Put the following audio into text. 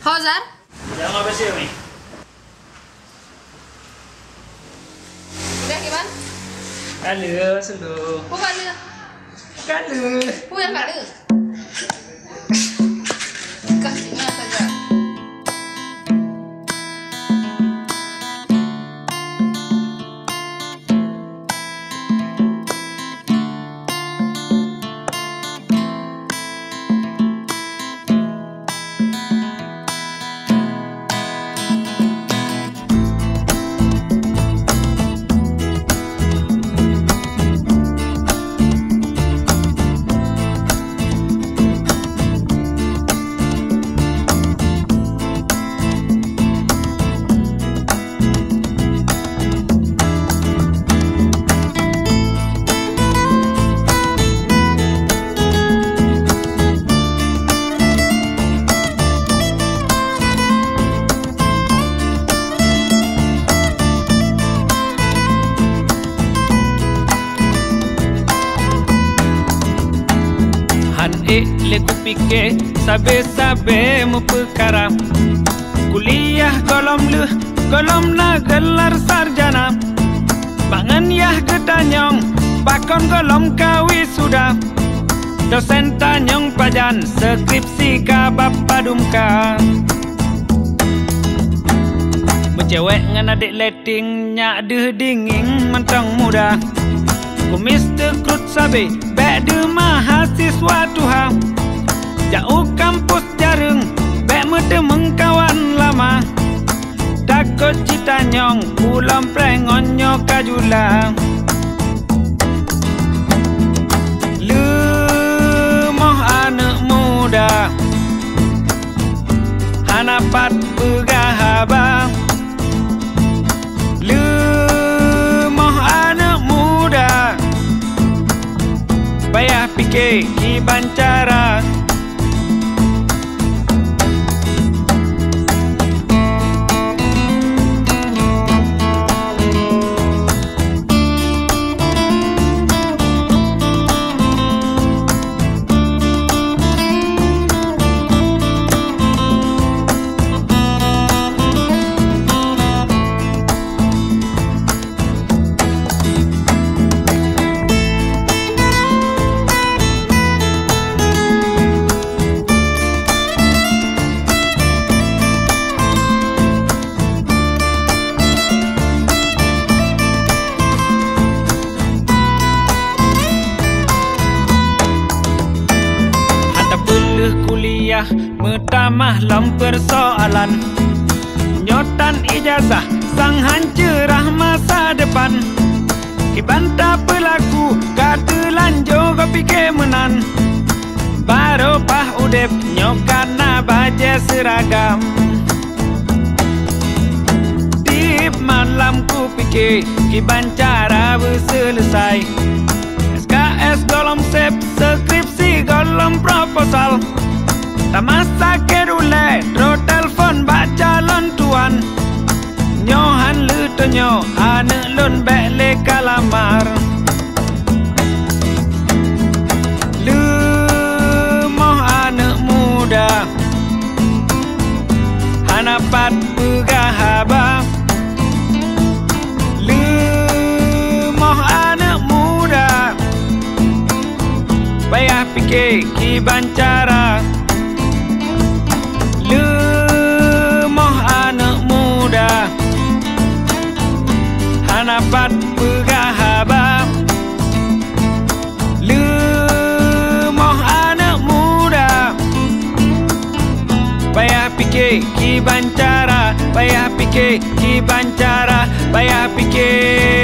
Hozar? Jangan bersih nih. Udah gimana? Kalu selu. Bukan lu. Kalu. Punya kalu. Kasihnya saja. Le kupike sabe-sabe mu perkara kuliah golom na gelar sarjana bangan yah getanyong bakon golom kawi sudah dosen tanyong pajan skripsi ka bapa dumka cewek ngan adik letting nyak deh dinging mentang muda kumis tekrut sabe bek de mahasiswa tuha jauh kampus jareng bek mete mengkawan lama takut cita nyong pulang prengonyo kajula lemoh anak muda hanapat begahaba lemoh anak muda payah fikir ki bancara Metamah lam persoalan nyotan ijazah sang hancerah masa depan kibanta pelaku kata lanjo go pikir menan baropah udep nyokana baje seragam tip malam ku pikir kibancara berselesai SKS golom sep skripsi golom proposal tamasa kerule dro telefon bak calon tuan nyohan lutonyo anak lon bek le kalamar lemoh anak muda hanapat begahaba lemoh anak muda payah fikir ki bancara lemoh anak muda hanapat begahaba lemoh anak muda payah fikir ki bancara payah fikir ki bancara payah fikir